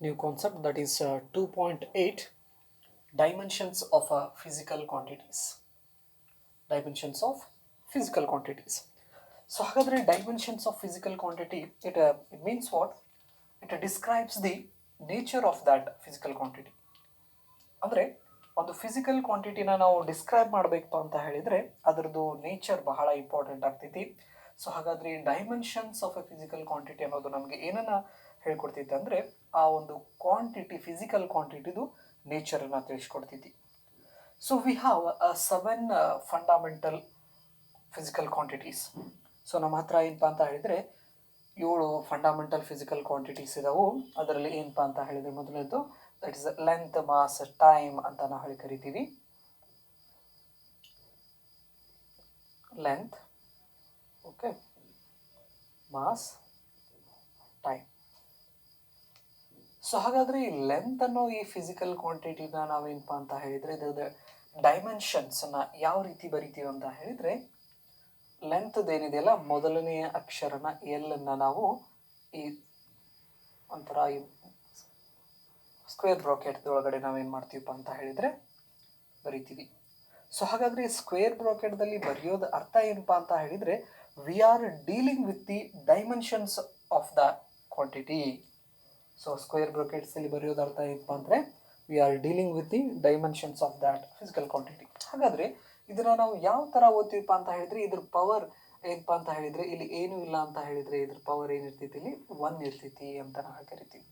new concept, that is 2.8 dimensions of physical quantities. Dimensions of physical quantities. So ಹಾಗಾದ್ರೆ dimensions of physical quantity, it means what? It describes the nature of that physical quantity. ಅಂದರೆ ಒಂದು physical ಕ್ವಾಂಟಿಟಿನ ನಾವು describe ಮಾಡಬೇಕಪ್ಪ ಅಂತ ಹೇಳಿದರೆ ಅದರದ್ದು nature ಬಹಳ important ಆಗ್ತೈತಿ. ಸೊ ಹಾಗಾದರೆ dimensions of a physical quantity ಅನ್ನೋದು ನಮಗೆ ಏನನ್ನ ಹೇಳ್ಕೊಡ್ತೈತೆ ಅಂದರೆ ಆ ಒಂದು ಕ್ವಾಂಟಿಟಿ, ಫಿಸಿಕಲ್ ಕ್ವಾಂಟಿಟಿದು ನೇಚರನ್ನು ತಿಳಿಸ್ಕೊಡ್ತೈತಿ. So we have 7 fundamental physical quantities. So ನಮ್ಮ ಹತ್ರ ಏನಪ್ಪ ಅಂತ ಹೇಳಿದರೆ 7 ಫಂಡಮೆಂಟಲ್ ಫಿಸಿಕಲ್ ಕ್ವಾಂಟಿಟೀಸ್ ಇದಾವು. ಅದರಲ್ಲಿ ಏನಪ್ಪ ಅಂತ ಹೇಳಿದರೆ ಮೊದಲನೇದು that is length, mass, time ಅಂತ ನಾವು ಹೇಳಿ ಕರಿತೀವಿ. Length, okay, mass, time. So ಹಾಗಾದರೆ ಈ ಲೆಂತ್ ಅನ್ನೋ ಈ ಫಿಸಿಕಲ್ ಕ್ವಾಂಟಿಟಿನ ನಾವೇನಪ್ಪ ಅಂತ ಹೇಳಿದರೆ ಇದರ ಡೈಮೆನ್ಷನ್ಸನ್ನು ಯಾವ ರೀತಿ ಬರಿತೀವಿ ಅಂತ ಹೇಳಿದರೆ ಲೆಂತ್ದು ಏನಿದೆಯಲ್ಲ ಮೊದಲನೆಯ ಅಕ್ಷರನ ಎಲ್ಲನ್ನು ನಾವು ಈ ಒಂಥರ ಈ ಸ್ಕ್ವೇರ್ ಬ್ರಾಕೆಟ್ ಒಳಗಡೆ ನಾವೇನು ಮಾಡ್ತೀವಪ್ಪ ಅಂತ ಹೇಳಿದರೆ ಬರಿತೀವಿ. ಸೊ ಹಾಗಾದರೆ ಸ್ಕ್ವೇರ್ ಬ್ರಾಕೆಟ್ದಲ್ಲಿ ಬರೆಯೋದು ಅರ್ಥ ಏನಪ್ಪ ಅಂತ ಹೇಳಿದರೆ we are dealing with the dimensions of the quantity. So square ಬ್ರಾಕೆಟ್ಸಲ್ಲಿ ಬರೆಯೋದು ಅರ್ಥ ಏನಪ್ಪ ಅಂದರೆ we are dealing with the dimensions of that physical quantity. ಹಾಗಾದರೆ ಇದನ್ನು ನಾವು ಯಾವ ಥರ ಓದ್ತೀವಪ್ಪ ಅಂತ ಹೇಳಿದರೆ ಇದ್ರ ಪವರ್ ಏನಪ್ಪ ಅಂತ ಹೇಳಿದರೆ ಇಲ್ಲಿ ಏನೂ ಇಲ್ಲ ಅಂತ ಹೇಳಿದರೆ ಇದ್ರ ಪವರ್ ಏನಿರ್ತೈತಿ, ಇಲ್ಲಿ 1 ಇರ್ತೈತಿ ಅಂತ ನಾವು ಕರಿತೀವಿ.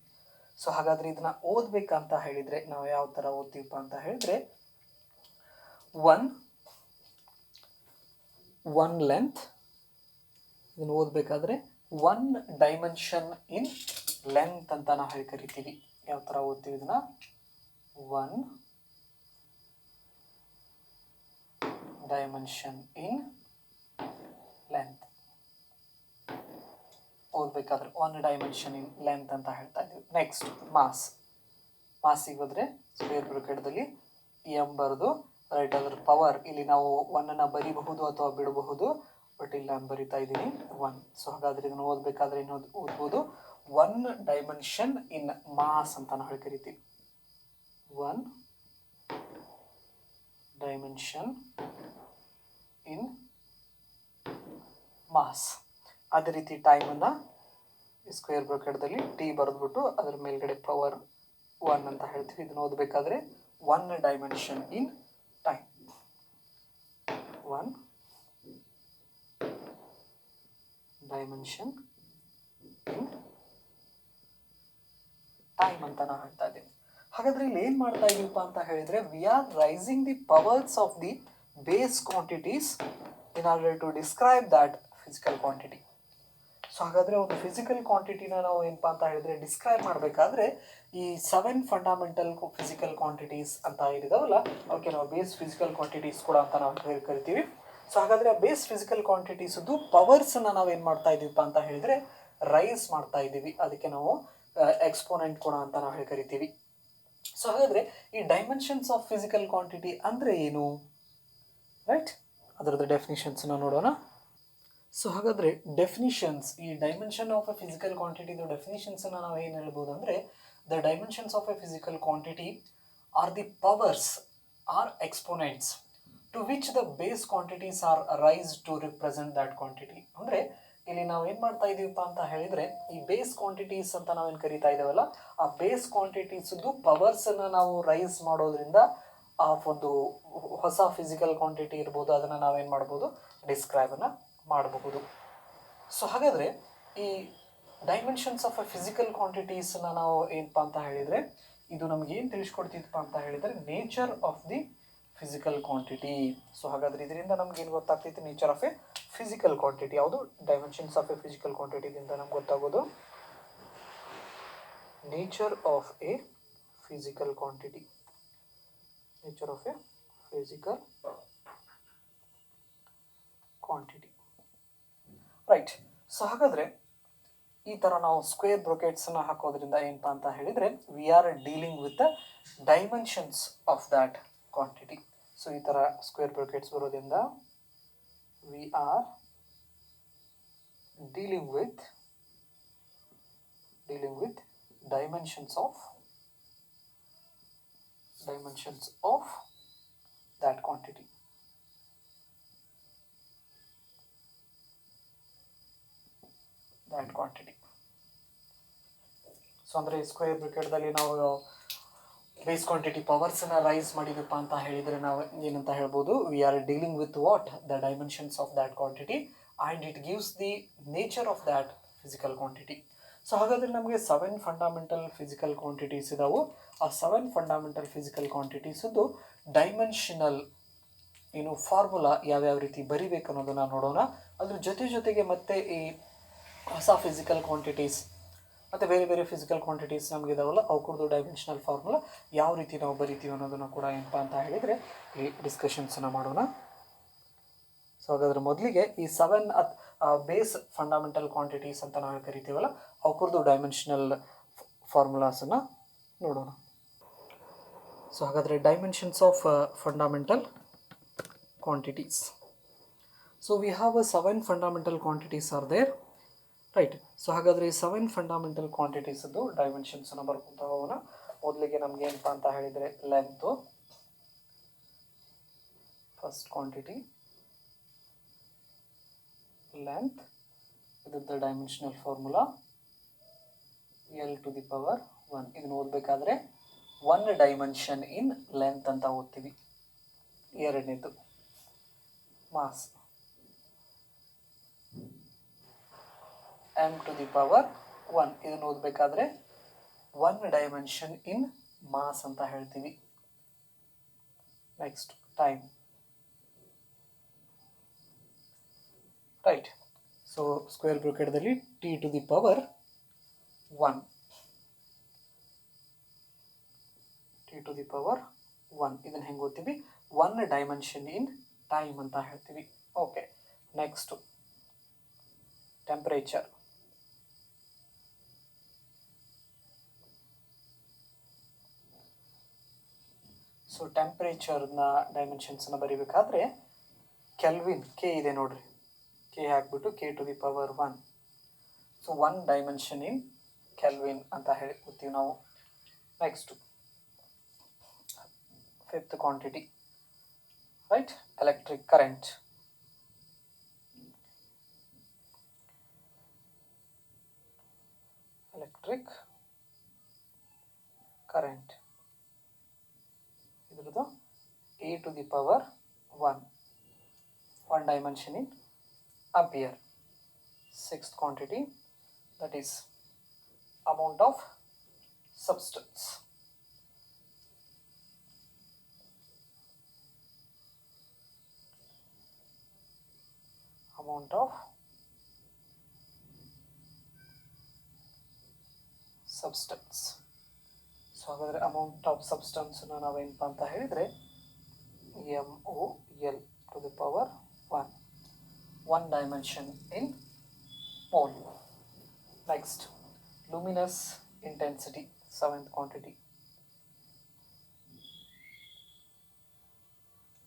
ಸೊ ಹಾಗಾದರೆ ಇದನ್ನು ಓದಬೇಕಂತ ಹೇಳಿದರೆ ನಾವು ಯಾವ ಥರ ಓದ್ತೀವಪ್ಪ ಅಂತ ಹೇಳಿದರೆ ಒನ್ ಲೆಂತ್, ಇದನ್ನು ಓದಬೇಕಾದ್ರೆ 1 ಡೈಮೆನ್ಷನ್ ಇನ್ ಲೆಂತ್ ಅಂತ ನಾವು ಹೇಳಿ ಕರಿತೀವಿ. ಯಾವ ಥರ ಓದ್ತೀವಿ ಇದನ್ನು? 1 ಡೈಮೆನ್ಷನ್ ಇನ್ ಲೆಂತ್ ಓದಬೇಕಾದ್ರೆ 1 ಡೈಮೆನ್ಷನ್ ಇನ್ ಲೆಂತ್ ಅಂತ ಹೇಳ್ತಾ ಇದ್ದೀವಿ. ನೆಕ್ಸ್ಟ್ ಮಾಸಿಗೆ ಹೋದರೆ ಸ್ಕ್ವೇರ್ ಬ್ರಾಕೆಟ್ದಲ್ಲಿ ಎಂ ಬರೆದು ರೈಟ್, ಅದರ ಪವರ್ ಇಲ್ಲಿ ನಾವು 1 ಬರಿಬಹುದು ಅಥವಾ ಬಿಡಬಹುದು, ಬಟ್ ಇಲ್ಲಿ ನಾನು ಬರಿತಾ ಇದ್ದೀನಿ 1. ಸೊ ಹಾಗಾದರೆ ಇದನ್ನು ಓದಬೇಕಾದ್ರೆ ಇನ್ನೊಂದು ಓದ್ಬೋದು 1 ಡೈಮೆನ್ಷನ್ ಇನ್ ಮಾಸ್ ಅಂತ ನಾವು ಹೇಳಿ ಕರಿತೀವಿ. 1 ಡೈಮೆನ್ಷನ್ ಇನ್ ಮಾಸ್. ಅದೇ ರೀತಿ ಟೈಮನ್ನು ಸ್ಕ್ವೇರ್ ಬ್ರಾಕೆಟ್ದಲ್ಲಿ ಟಿ ಬರೆದ್ಬಿಟ್ಟು ಅದರ ಮೇಲ್ಗಡೆ ಪವರ್ 1 ಅಂತ ಹೇಳ್ತೀವಿ. ಇದನ್ನು ಓದಬೇಕಾದ್ರೆ 1 dimension in time. 1 dimension in time ಅಂತ ನಾವು ಹೇಳ್ತಾ ಇದ್ದೀವಿ. ಹಾಗಾದರೆ ಇಲ್ಲಿ ಏನು ಮಾಡ್ತಾ ಇದೀವಪ್ಪ ಅಂತ ಹೇಳಿದರೆ we are raising the powers of the base quantities in order to describe that physical quantity. So ಹಾಗಾದರೆ ಒಂದು ಫಿಸಿಕಲ್ ಕ್ವಾಂಟಿಟಿನ ನಾವು ಏನಪ್ಪ ಅಂತ ಹೇಳಿದರೆ ಡಿಸ್ಕ್ರೈಬ್ ಮಾಡಬೇಕಾದ್ರೆ ಈ 7 ಫಂಡಮೆಂಟಲ್ ಫಿಸಿಕಲ್ ಕ್ವಾಂಟಿಟೀಸ್ ಅಂತ ಏನಿದಾವಲ್ಲ ಅವಕ್ಕೆ ನಾವು ಬೇಸ್ ಫಿಸಿಕಲ್ ಕ್ವಾಂಟಿಟೀಸ್ ಕೂಡ ಅಂತ ನಾವು ಕರಿತೀವಿ. ಸೊ ಹಾಗಾದರೆ ಆ ಬೇಸ್ ಫಿಸಿಕಲ್ ಕ್ವಾಂಟಿಟೀಸದ್ದು ಪವರ್ಸನ್ನು ನಾವು ಏನು ಮಾಡ್ತಾ ಇದ್ದೀವಪ್ಪ ಅಂತ ಹೇಳಿದರೆ ರೈಸ್ ಮಾಡ್ತಾ ಇದ್ದೀವಿ. ಅದಕ್ಕೆ ನಾವು ಎಕ್ಸ್ಪೋನೆಂಟ್ ಕೂಡ ಅಂತ ನಾವು ಹೇಳಿ ಕರಿತೀವಿ. ಸೊ ಹಾಗಾದರೆ ಈ ಡೈಮೆನ್ಷನ್ಸ್ ಆಫ್ ಫಿಸಿಕಲ್ ಕ್ವಾಂಟಿಟಿ ಅಂದರೆ ಏನು, ರೈಟ್? ಅದರದ್ದು ಡೆಫಿನಿಷನ್ಸ್ನ ನೋಡೋಣ. ಸೊ ಹಾಗಾದರೆ ಡೆಫಿನಿಷನ್ಸ್, ಈ ಡೈಮೆನ್ಷನ್ ಆಫ್ ಎ ಫಿಸಿಕಲ್ ಕ್ವಾಂಟಿಟಿದು ಡೆಫಿನಿಷನ್ಸನ್ನು ನಾವು ಏನು ಹೇಳ್ಬೋದು ಅಂದರೆ the dimensions of a physical quantity are the powers or exponents to which the base quantities are raise to represent that quantity. ಅಂದರೆ ಇಲ್ಲಿ ನಾವು ಏನು ಮಾಡ್ತಾ ಇದ್ದೀವಪ್ಪ ಅಂತ ಹೇಳಿದರೆ ಈ ಬೇಸ್ ಕ್ವಾಂಟಿಟೀಸ್ ಅಂತ ನಾವೇನು ಕರಿತಾ ಇದ್ದೇವಲ್ಲ ಆ ಬೇಸ್ ಕ್ವಾಂಟಿಟೀಸದ್ದು ಪವರ್ಸನ್ನು ನಾವು ರೈಸ್ ಮಾಡೋದ್ರಿಂದ ಆ ಒಂದು ಹೊಸ ಫಿಸಿಕಲ್ ಕ್ವಾಂಟಿಟಿ ಇರ್ಬೋದು ಅದನ್ನು ನಾವೇನು ಮಾಡ್ಬೋದು, ಡಿಸ್ಕ್ರೈಬನ್ನು ಮಾಡಬಹುದು. ಸೊ ಹಾಗಾದರೆ ಈ ಡೈಮೆನ್ಷನ್ಸ್ ಆಫ್ ಎ ಫಿಸಿಕಲ್ ಕ್ವಾಂಟಿಟೀಸನ್ನು ನಾವು ಏನಪ್ಪ ಅಂತ ಹೇಳಿದರೆ ಇದು ನಮ್ಗೆ ಏನು ತಿಳಿಸ್ಕೊಡ್ತಿತ್ತಪ್ಪ ಅಂತ ಹೇಳಿದರೆ nature of the physical quantity. So ಹಾಗಾದರೆ ಇದರಿಂದ ನಮ್ಗೆ ಏನು ಗೊತ್ತಾಗ್ತೈತಿ? Nature of a physical quantity ಯಾವುದು? ಡೈಮೆನ್ಷನ್ಸ್ ಆಫ್ ಎ ಫಿಸಿಕಲ್ ಕ್ವಾಂಟಿಟಿದಿಂದ ನಮ್ಗೆ ಗೊತ್ತಾಗೋದು nature of a physical quantity. Nature of a physical quantity, right? So ಹಾಗಾದರೆ ಈ ಥರ ನಾವು ಸ್ಕ್ವೇರ್ ಬ್ರಾಕೆಟ್ಸನ್ನು ಹಾಕೋದ್ರಿಂದ ಏನಪ್ಪ ಅಂತ ಹೇಳಿದರೆ we are dealing with the dimensions of that quantity. So ಈ ಥರ ಸ್ಕ್ವೇರ್ ಬ್ರಾಕೆಟ್ಸ್ ಬರೋದ್ರಿಂದ V are dealing with dimensions of that quantity. So ಅಂದರೆ ಸ್ಕ್ವೇರ್ ಬ್ರಿಕೆಟ್ದಲ್ಲಿ ನಾವು ಬೇಸ್ ಕ್ವಾಂಟಿಟಿ ಪವರ್ಸನ್ನು ರೈಸ್ ಮಾಡಿದಪ್ಪ ಅಂತ ಹೇಳಿದರೆ ನಾವು ಏನಂತ ಹೇಳ್ಬೋದು, V are dealing with what the dimensions of that quantity and it gives the nature of that physical quantity. So ಹಾಗಾದರೆ ನಮಗೆ 7 fundamental physical quantities ಇದಾವೆ. ಆ 7 ಫಂಡಮೆಂಟಲ್ ಫಿಸಿಕಲ್ ಕ್ವಾಂಟಿಟೀಸದ್ದು ಡೈಮೆನ್ಷನಲ್ ಫಾರ್ಮುಲಾ ಯಾವ್ಯಾವ ರೀತಿ ಬರಿಬೇಕು ಅನ್ನೋದನ್ನು ನೋಡೋಣ. ಅದ್ರ ಜೊತೆಗೆ ಮತ್ತೆ ಈ ಹೊಸ ಫಿಸಿಕಲ್ ಕ್ವಾಂಟಿಟೀಸ್ ಮತ್ತು ಬೇರೆ ಬೇರೆ ಫಿಸಿಕಲ್ ಕ್ವಾಂಟಿಟೀಸ್ ನಮಗೆ ಇದಾವಲ್ಲ ಅವಕ್ಕೂರ್ದು ಡೈಮೆನ್ಷನಲ್ ಫಾರ್ಮುಲಾ ಯಾವ ರೀತಿ ನಾವು ಬರಿತೀವಿ ಅನ್ನೋದನ್ನು ಕೂಡ ಏನಪ್ಪ ಅಂತ ಹೇಳಿದರೆ ಈ ಡಿಸ್ಕಷನ್ಸನ್ನು ಮಾಡೋಣ. ಸೊ ಹಾಗಾದ್ರೆ ಮೊದಲಿಗೆ ಈ 7 ಬೇಸ್ ಫಂಡಮೆಂಟಲ್ ಕ್ವಾಂಟಿಟೀಸ್ ಅಂತ ನಾವು ಕರಿತೀವಲ್ಲ ಅವಕ್ಕೂರ್ದು ಡೈಮೆನ್ಷನಲ್ ಫಾರ್ಮುಲಾಸನ್ನು ನೋಡೋಣ. ಸೊ ಹಾಗಾದರೆ dimensions of fundamental quantities. So we have a 7 fundamental quantities are there, right? So ಹಾಗಾದರೆ ಈ 7 fundamental quantities ಅದು ಡೈಮೆನ್ಷನ್ಸ್ ಅನ್ನು ಬರ್ಕೊಂತ ಹೋಗೋಣ. ಮೊದಲಿಗೆ ನಮ್ಗೆ ಏನಪ್ಪ ಅಂತ ಹೇಳಿದರೆ ಲೆಂತು ಫಸ್ಟ್ ಕ್ವಾಂಟಿಟಿ, ಲೆಂತ್, ಇದ್ರದ್ದು dimensional formula L to the power 1. ಇದನ್ನು ಓದಬೇಕಾದ್ರೆ 1 ಡೈಮೆನ್ಷನ್ ಇನ್ ಲೆಂತ್ ಅಂತ ಓದ್ತೀವಿ. ಎರಡನೇದು mass m to the power 1. ಇದನ್ನು ಓದಬೇಕಾದ್ರೆ 1 ಡೈಮೆನ್ಷನ್ ಇನ್ ಮಾಸ್ ಅಂತ ಹೇಳ್ತೀವಿ. Next time, right. So square ಬ್ರಾಕೆಟ್ದಲ್ಲಿ t to the power 1, t to the power 1 ಇದನ್ನು ಹೆಂಗೆ ಓದ್ತೀವಿ, 1 ಡೈಮೆನ್ಷನ್ ಇನ್ ಟೈಮ್ ಅಂತ ಹೇಳ್ತೀವಿ. Okay, next temperature. ಸೊ ಟೆಂಪರೇಚರ್ನ ಡೈಮೆನ್ಷನ್ಸನ್ನು ಬರೀಬೇಕಾದ್ರೆ ಕೆಲ್ವಿನ್ ಕೆ ಇದೆ ನೋಡ್ರಿ, ಕೆ ಹಾಕ್ಬಿಟ್ಟು K to the power 1. So 1 dimension in kelvin ಅಂತ ಹೇಳಿ ಕೂತೀವಿ ನಾವು. Next fifth quantity, right, electric current. Electric current ಇದ್ರದ್ದು a to the power 1, 1 dimension in ampere. Sixth quantity, that is amount of substance. Amount of substance. So ಹಾಗಾದರೆ amount of ಸಬ್ಸ್ಟೆನ್ಸನ್ನು ನಾವೇನಪ್ಪ ಅಂತ ಹೇಳಿದರೆ MOL to the power 1, 1 dimension in mole. Next luminous intensity, 7th quantity.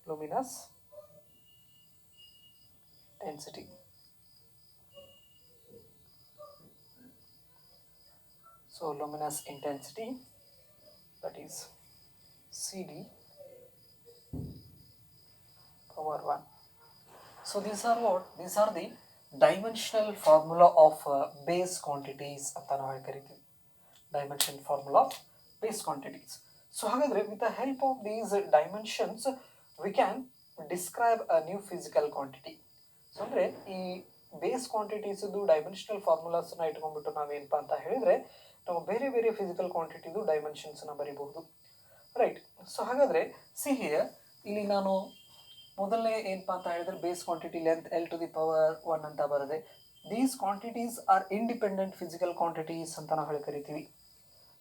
luminous intensity. So luminous intensity, that is CD power 1. So these are what? These are the dimensional formula of base quantities ಅಂತ ನಾವು ಕರಿತೀವಿ. Dimension formula of base quantities. So ಹಾಗಾದ್ರೆ with the help of these dimensions we can describe a new physical quantity. So ಅಂದರೆ ಈ base ಕ್ವಾಂಟಿಟೀಸದು dimensional ಫಾರ್ಮುಲಾಸನ್ನ ಇಟ್ಕೊಂಡ್ಬಿಟ್ಟು ನಾವೇನಪ್ಪ ಅಂತ ಹೇಳಿದರೆ ನಾವು ಬೇರೆ ಬೇರೆ ಫಿಸಿಕಲ್ ಕ್ವಾಂಟಿಟಿದು ಡೈಮೆನ್ಷನ್ಸನ್ನು ಬರಿಬಹುದು, ರೈಟ್. ಸೊ ಹಾಗಾದರೆ ಸಿ ಹಿಯರ್ ಇಲ್ಲಿ ನಾನು ಮೊದಲನೇ ಏನಪ್ಪ ಅಂತ ಹೇಳಿದ್ರೆ base quantity length L to the power 1 ಅಂತ ಬರದೆ. These quantities are independent physical quantities ಅಂತ ನಾವು ಹೇಳಿ ಕರಿತೀವಿ.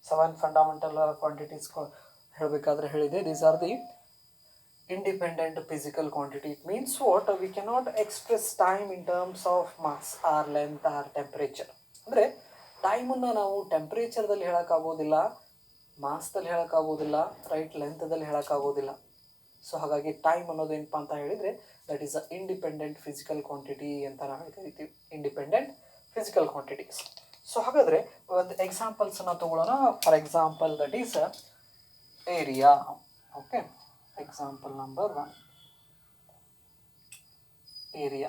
7 ಫಂಡಮೆಂಟಲ್ ಕ್ವಾಂಟಿಟೀಸ್ ಹೇಳಬೇಕಾದ್ರೆ ಹೇಳಿದೆ, these are the independent physical quantity. It means what? We cannot express time in terms of mass or length or temperature. ಅಂದರೆ ಟೈಮನ್ನು ನಾವು ಟೆಂಪ್ರೇಚರ್ದಲ್ಲಿ ಹೇಳೋಕ್ಕಾಗೋದಿಲ್ಲ, ಮಾಸ್ದಲ್ಲಿ ಹೇಳೋಕ್ಕಾಗೋದಿಲ್ಲ, ರೈಟ್, ಲೆಂತ್ದಲ್ಲಿ ಹೇಳೋಕ್ಕಾಗೋದಿಲ್ಲ. ಸೊ ಹಾಗಾಗಿ ಟೈಮ್ ಅನ್ನೋದು ಏನಪ್ಪ ಅಂತ ಹೇಳಿದರೆ that is a independent physical quantity ಅಂತ ನಾವು ಕರಿತೀವಿ. Independent physical quantities. ಸೊ ಹಾಗಾದರೆ ಒಂದು ಎಕ್ಸಾಂಪಲ್ಸನ್ನು ತಗೊಳ್ಳೋಣ. For example that is area. Okay, example number 1 area.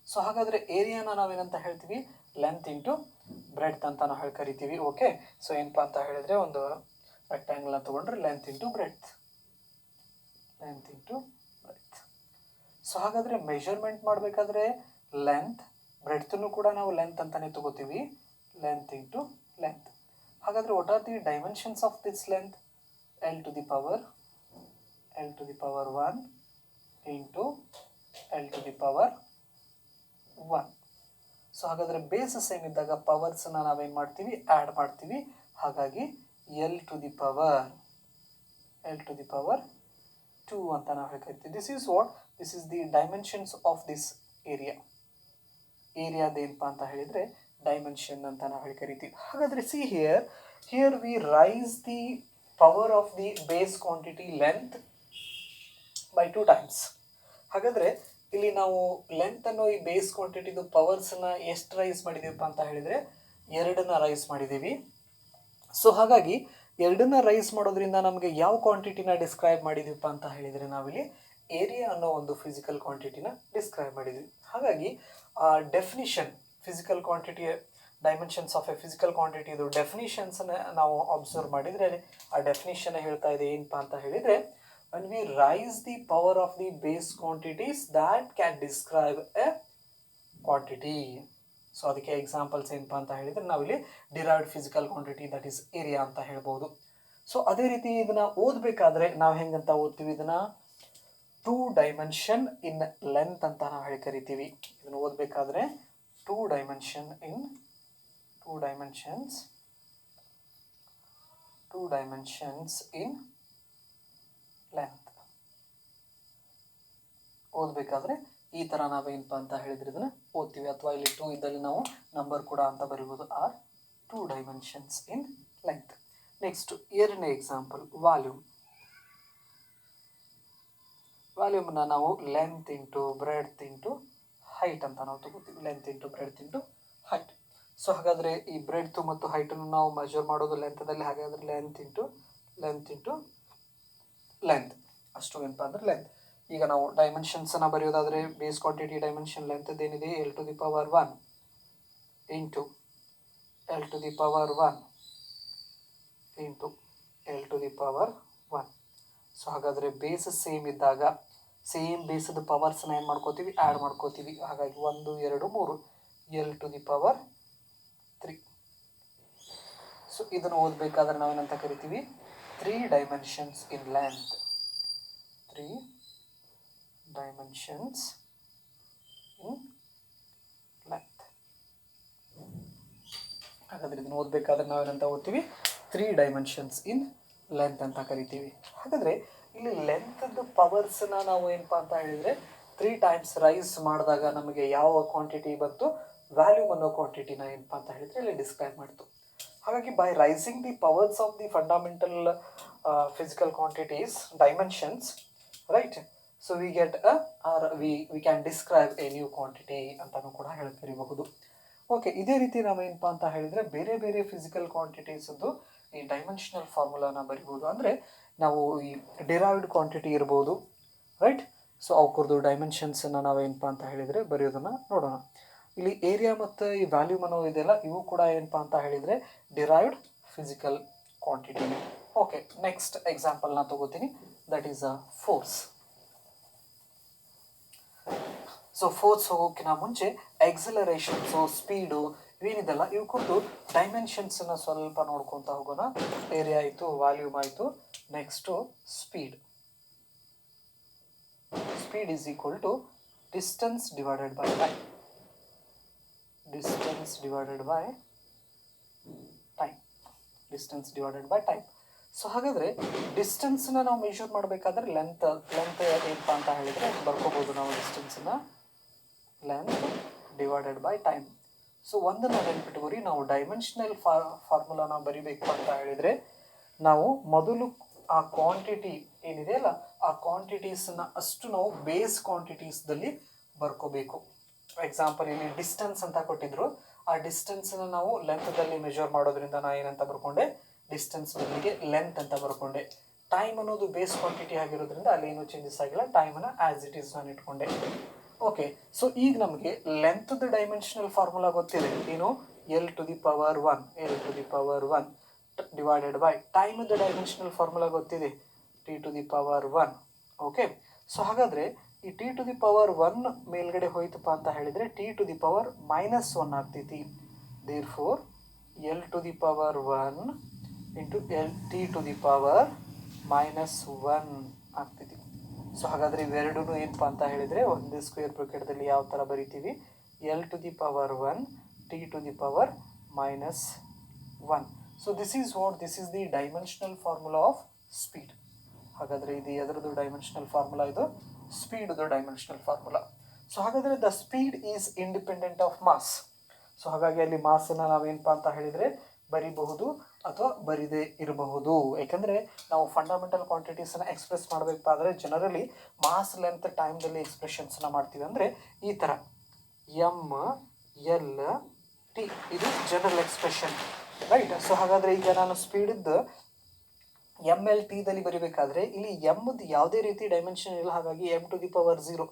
So ಹಾಗಾದರೆ ಏರಿಯಾನ ನಾವೇನಂತ ಹೇಳ್ತೀವಿ, ಲೆಂತ್ ಇಂಟು ಬ್ರೆಡ್ತ್ ಅಂತ ನಾವು ಕರಿತೀವಿ. ಓಕೆ, ಸೊ ಏನಪ್ಪ ಅಂತ ಹೇಳಿದರೆ ಒಂದು ರೆಕ್ಟ್ಯಾಂಗಲ್ನ ತೊಗೊಂಡ್ರೆ length into breadth, length into breadth. So ಹಾಗಾದರೆ ಮೆಷರ್ಮೆಂಟ್ ಮಾಡಬೇಕಾದ್ರೆ ಲೆಂತ್ ಬ್ರೆಡ್ತನ್ನು ಕೂಡ ನಾವು ಲೆಂತ್ ಅಂತಲೇ ತಗೋತೀವಿ, ಲೆಂತ್ ಇಂಟು ಲೆಂತ್. ಹಾಗಾದರೆ what are the dimensions of this length? L to the power 1 into L to the power 1. So ಹಾಗಾದರೆ ಬೇಸ್ ಸೇಮ್ ಇದ್ದಾಗ ಪವರ್ಸನ್ನು ನಾವೇನು ಮಾಡ್ತೀವಿ, ಆ್ಯಡ್ ಮಾಡ್ತೀವಿ. ಹಾಗಾಗಿ ಎಲ್ ಟು ದಿ ಪವರ್ 2 ಅಂತ ನಾವು ಹೇಳ್ಕರಿತೀವಿ. This is the dimensions of this area. ಏರಿಯಾದೇನಪ್ಪ ಅಂತ ಹೇಳಿದರೆ ಡೈಮೆನ್ಷನ್ ಅಂತ ನಾವು ಹೇಳ್ಕರಿತೀವಿ. ಹಾಗಾದರೆ see here we raise the power of the base quantity length by 2 times. ಹಾಗಾದರೆ ಇಲ್ಲಿ ನಾವು ಲೆಂತನ್ನು ಈ ಬೇಸ್ ಕ್ವಾಂಟಿಟಿದು ಪವರ್ಸನ್ನು ಎಷ್ಟು ರೈಸ್ ಮಾಡಿದ್ದೀವಪ್ಪ ಅಂತ ಹೇಳಿದರೆ 2ನ್ನ ರೈಸ್ ಮಾಡಿದ್ದೀವಿ. ಸೊ ಹಾಗಾಗಿ 2ನ್ನ ರೈಸ್ ಮಾಡೋದ್ರಿಂದ ನಮಗೆ ಯಾವ ಕ್ವಾಂಟಿಟಿನ ಡಿಸ್ಕ್ರೈಬ್ ಮಾಡಿದ್ದೀವಪ್ಪ ಅಂತ ಹೇಳಿದರೆ ನಾವಿಲ್ಲಿ ಏರಿಯಾ ಅನ್ನೋ ಒಂದು ಫಿಸಿಕಲ್ ಕ್ವಾಂಟಿಟಿನ ಡಿಸ್ಕ್ರೈಬ್ ಮಾಡಿದ್ವಿ. ಹಾಗಾಗಿ ಆ definition, physical quantity dimensions of a physical ಕ್ವಾಂಟಿಟಿದು ಡೆಫಿನಿಷನ್ಸನ್ನ ನಾವು ಅಬ್ಸರ್ವ್ ಮಾಡಿದರೆ ಆ ಡೆಫಿನಿಷನ್ ಹೇಳ್ತಾ ಇದೆ ಏನಪ್ಪ ಅಂತ ಹೇಳಿದರೆ, when we rise the power of the base quantities that can describe a quantity. So ಅದಕ್ಕೆ ಎಕ್ಸಾಂಪಲ್ಸ್ ಏನಪ್ಪ ಅಂತ ಹೇಳಿದರೆ ನಾವಿಲ್ಲಿ derived physical quantity that is area ಅಂತ ಹೇಳ್ಬೋದು. ಸೊ ಅದೇ ರೀತಿ ಇದನ್ನು ಓದಬೇಕಾದ್ರೆ ನಾವು ಹೆಂಗಂತ ಓದ್ತೀವಿ, ಇದನ್ನು 2 ಡೈಮೆನ್ಷನ್ ಇನ್ ಲೆಂತ್ ಅಂತ ನಾವು ಹೇಳಿ ಕರಿತೀವಿ. ಇದನ್ನು ಓದಬೇಕಾದ್ರೆ 2 ಡೈಮೆನ್ಷನ್ಸ್ ಇನ್ ಲೆಂತ್ ಓದಬೇಕಾದ್ರೆ ಈ ಥರ ನಾವೇನಪ್ಪ ಅಂತ ಹೇಳಿದ್ರೆ ಇದನ್ನು ಓದ್ತೀವಿ. ಅಥವಾ ಇಲ್ಲಿ 2 ಇದ್ದಲ್ಲಿ ನಾವು ನಂಬರ್ ಕೂಡ ಅಂತ ಬರೀಬೋದು, or 2 dimensions in length. Next 2ನೇ ಎಕ್ಸಾಂಪಲ್ ವಾಲ್ಯೂಮ್. ವಾಲ್ಯೂಮ್ನ ನಾವು length into breadth into height ಅಂತ ನಾವು ತಗೋತೀವಿ, length into breadth into height. So ಹಾಗಾದರೆ ಈ ಬ್ರೆಡ್ತು ಮತ್ತು ಹೈಟನ್ನು ನಾವು ಮೆಜರ್ ಮಾಡೋದು ಲೆಂತದಲ್ಲಿ. ಹಾಗಾದರೆ ಲೆಂತ್ ಇಂಟು ಲೆಂತ್ ಅಷ್ಟು ಏನಪ್ಪ ಅಂದರೆ ಲೆಂತ್. ಈಗ ನಾವು ಡೈಮೆನ್ಷನ್ಸನ್ನು ಬರೆಯೋದಾದರೆ ಬೇಸ್ ಕ್ವಾಂಟಿಟಿ ಡೈಮೆನ್ಷನ್ ಲೆಂತ್ ಏನಿದೆ L to the power 1 into L to the power 1 into L to the power 1. So ಹಾಗಾದರೆ ಬೇಸ್ ಸೇಮ್ ಇದ್ದಾಗ ಸೇಮ್ ಬೇಸದ ಪವರ್ಸ್ನ ಏನು ಮಾಡ್ಕೋತೀವಿ, ಆ್ಯಡ್ ಮಾಡ್ಕೋತೀವಿ. ಹಾಗಾಗಿ 1 2 3 L to the power 3. So ಇದನ್ನು ಓದಬೇಕಾದ್ರೆ ನಾವೇನಂತ ಕರಿತೀವಿ, 3 dimensions in length, 3 dimensions in length. ಹಾಗಾದರೆ ಇದನ್ನು ಓದಬೇಕಾದ್ರೆ ನಾವೇನಂತ ಓದ್ತೀವಿ, 3 ಡೈಮೆನ್ಷನ್ಸ್ ಇನ್ ಲೆಂತ್ ಅಂತ ಕರಿತೀವಿ. ಹಾಗಾದರೆ ಇಲ್ಲಿ ಲೆಂತ್ದು ಪವರ್ಸ್ನ ನಾವು ಏನಪ್ಪ ಅಂತ ಹೇಳಿದರೆ 3 ಟೈಮ್ಸ್ ರೈಸ್ ಮಾಡಿದಾಗ ನಮಗೆ ಯಾವ ಕ್ವಾಂಟಿಟಿ ಬಂತು, ವ್ಯಾಲ್ಯೂಮ್ ಅನ್ನೋ ಕ್ವಾಂಟಿಟಿನ ಏನಪ್ಪ ಅಂತ ಹೇಳಿದರೆ ಇಲ್ಲಿ ಡಿಸ್ಕ್ರೈಬ್ ಮಾಡ್ತು. ಹಾಗಾಗಿ by raising the powers of the fundamental physical quantities dimensions, right, so we get we can describe a new quantity ಅಂತಲೂ ಕೂಡ ಹೇಳ್ತಿರಬಹುದು. ಓಕೆ, ಇದೇ ರೀತಿ ನಾವೇನಪ್ಪ ಅಂತ ಹೇಳಿದರೆ ಬೇರೆ ಬೇರೆ ಫಿಸಿಕಲ್ ಕ್ವಾಂಟಿಟೀಸದ್ದು ಈ ಡೈಮೆನ್ಷನಲ್ ಫಾರ್ಮುಲಾನ ಬರಿಬೋದು. ಅಂದರೆ ನಾವು ಈ ಡಿರೈವ್ಡ್ ಕ್ವಾಂಟಿಟಿ ಇರ್ಬೋದು, ರೈಟ್. ಸೊ ಅವ್ರದ್ದು ಡೈಮೆನ್ಷನ್ಸನ್ನು ನಾವೇನಪ್ಪ ಅಂತ ಹೇಳಿದರೆ ಬರೆಯೋದನ್ನು ನೋಡೋಣ. ಇಲ್ಲಿ ಏರಿಯಾ ಮತ್ತು ಈ ವ್ಯಾಲ್ಯೂಮ್ ಅನ್ನೋ ಇದೆಲ್ಲ ಇವು ಕೂಡ ಏನಪ್ಪ ಅಂತ ಹೇಳಿದರೆ derived physical quantity. Okay, next ಎಕ್ಸಾಂಪಲ್ನ ತಗೋತೀನಿ, that is a force. So force ಹೋಗೋಕ್ಕಿಂತ ಮುಂಚೆ ಎಕ್ಸಲರೇಷನ್, ಸೊ ಸ್ಪೀಡು ಇವೇನಿದೆಲ್ಲ ಇವು ಕೊಟ್ಟು ಡೈಮೆನ್ಷನ್ಸನ್ನು ಸ್ವಲ್ಪ ನೋಡ್ಕೊತಾ ಹೋಗೋಣ. ಏರಿಯಾ ಆಯಿತು, ವಾಲ್ಯೂಮ್ ಆಯಿತು, next speed. Speed is equal to distance divided by time. Distance divided by time. So ಹಾಗಾದರೆ ಡಿಸ್ಟೆನ್ಸ್ನ ನಾವು ಮೆಷರ್ ಮಾಡಬೇಕಾದ್ರೆ ಲೆಂತ್ ಏನಪ್ಪ ಅಂತ ಹೇಳಿದರೆ ಬರ್ಕೋಬೋದು ನಾವು ಡಿಸ್ಟೆನ್ಸನ್ನು, length divided by time. So ಒಂದನ್ನು ನೆನ್ಪಿಟ್ಕೋರಿ, ನಾವು ಡೈಮೆನ್ಷನಲ್ ಫಾರ್ಮುಲಾನ ಬರಿಬೇಕು ಅಂತ ಹೇಳಿದರೆ ನಾವು ಮೊದಲು ಆ ಕ್ವಾಂಟಿಟಿ ಏನಿದೆಯಲ್ಲ ಆ ಕ್ವಾಂಟಿಟೀಸನ್ನು ಅಷ್ಟು ನಾವು ಬೇಸ್ ಕ್ವಾಂಟಿಟೀಸ್ದಲ್ಲಿ ಬರ್ಕೋಬೇಕು. ಎಕ್ಸಾಂಪಲ್ ಇಲ್ಲಿ ಡಿಸ್ಟೆನ್ಸ್ ಅಂತ ಕೊಟ್ಟಿದ್ರು, ಆ ಡಿಸ್ಟೆನ್ಸ್ನ ನಾವು ಲೆಂತ್ದಲ್ಲಿ ಮೆಜರ್ ಮಾಡೋದ್ರಿಂದ ನಾ ಏನಂತ ಬರ್ಕೊಂಡೆ, ಡಿಸ್ಟೆನ್ಸ್ ಬದಲಿಗೆ ಲೆಂತ್ ಅಂತ ಬರ್ಕೊಂಡೆ. ಟೈಮ್ ಅನ್ನೋದು ಬೇಸ್ ಕ್ವಾಂಟಿಟಿ ಆಗಿರೋದ್ರಿಂದ ಅಲ್ಲಿ ಏನು ಚೇಂಜಸ್ ಆಗಿಲ್ಲ, ಟೈಮನ್ನು ಆ್ಯಸ್ ಇಟ್ ಈಸ್ ನಾನು ಇಟ್ಕೊಂಡೆ. ಓಕೆ, ಸೊ ಈಗ ನಮಗೆ ಲೆಂತ್ದ ಡೈಮೆನ್ಷನಲ್ ಫಾರ್ಮುಲಾ ಗೊತ್ತಿದೆ, ಏನು, L to the power 1 divided by ಟೈಮದ ಡೈಮೆನ್ಷನಲ್ ಫಾರ್ಮುಲಾ ಗೊತ್ತಿದೆ, T to the power 1. Okay, so ಹಾಗಾದರೆ ಈ ಟಿ ಟು ದಿ ಪವರ್ 1 ಮೇಲ್ಗಡೆ ಹೋಯ್ತಪ್ಪ ಅಂತ ಹೇಳಿದರೆ ಟಿ ಟು ದಿ ಪವರ್ -1 ಆಗ್ತೈತಿ. Therefore L to the power 1 into L T to the power -1 ಆಗ್ತೈತಿ. So ಹಾಗಾದರೆ ಇವೆರಡೂ ಏನಪ್ಪ ಅಂತ ಹೇಳಿದರೆ ಒಂದೇ ಸ್ಕ್ವೇರ್ ಬ್ರಾಕೆಟ್ದಲ್ಲಿ ಯಾವ ಥರ ಬರಿತೀವಿ, L to the power 1 T to the power -1. So this is the dimensional formula of speed. ಹಾಗಾದರೆ ಇದು ಎದರದ್ದು ಡೈಮೆನ್ಷನಲ್ ಫಾರ್ಮುಲಾ, ಇದು ಸ್ಪೀಡ್ದು ಡೈಮೆನ್ಷನಲ್ ಫಾರ್ಮುಲಾ. ಸೊ ಹಾಗಾದರೆ the speed is independent of mass. So ಹಾಗಾಗಿ ಅಲ್ಲಿ ಮಾಸನ್ನು ನಾವೇನಪ್ಪ ಅಂತ ಹೇಳಿದರೆ ಬರಿಬಹುದು ಅಥವಾ ಬರಿದೇ ಇರಬಹುದು. ಯಾಕಂದರೆ ನಾವು ಫಂಡಮೆಂಟಲ್ ಕ್ವಾಂಟಿಟೀಸನ್ನು ಎಕ್ಸ್ಪ್ರೆಸ್ ಮಾಡಬೇಕಾದ್ರೆ ಜನರಲಿ ಮಾಸ್ ಲೆಂತ್ ಟೈಮ್ದಲ್ಲಿ ಎಕ್ಸ್ಪ್ರೆಷನ್ಸನ್ನು ಮಾಡ್ತೀವಿ. ಅಂದರೆ ಈ ಥರ ಎಮ್ ಎಲ್ ಟಿ, ಇದು ಜನರಲ್ ಎಕ್ಸ್ಪ್ರೆಷನ್, ರೈಟ್. ಸೊ ಹಾಗಾದರೆ ಈಗ ನಾನು ಸ್ಪೀಡಿದ್ದು ಎಮ್ ಎಲ್ ಟಿದಲ್ಲಿ ಬರಿಬೇಕಾದ್ರೆ ಇಲ್ಲಿ ಎಮ್ದು ಯಾವುದೇ ರೀತಿ ಡೈಮೆನ್ಷನ್ ಇಲ್ಲ, ಹಾಗಾಗಿ ಎಮ್ ಟು ದಿ ಪವರ್ 0.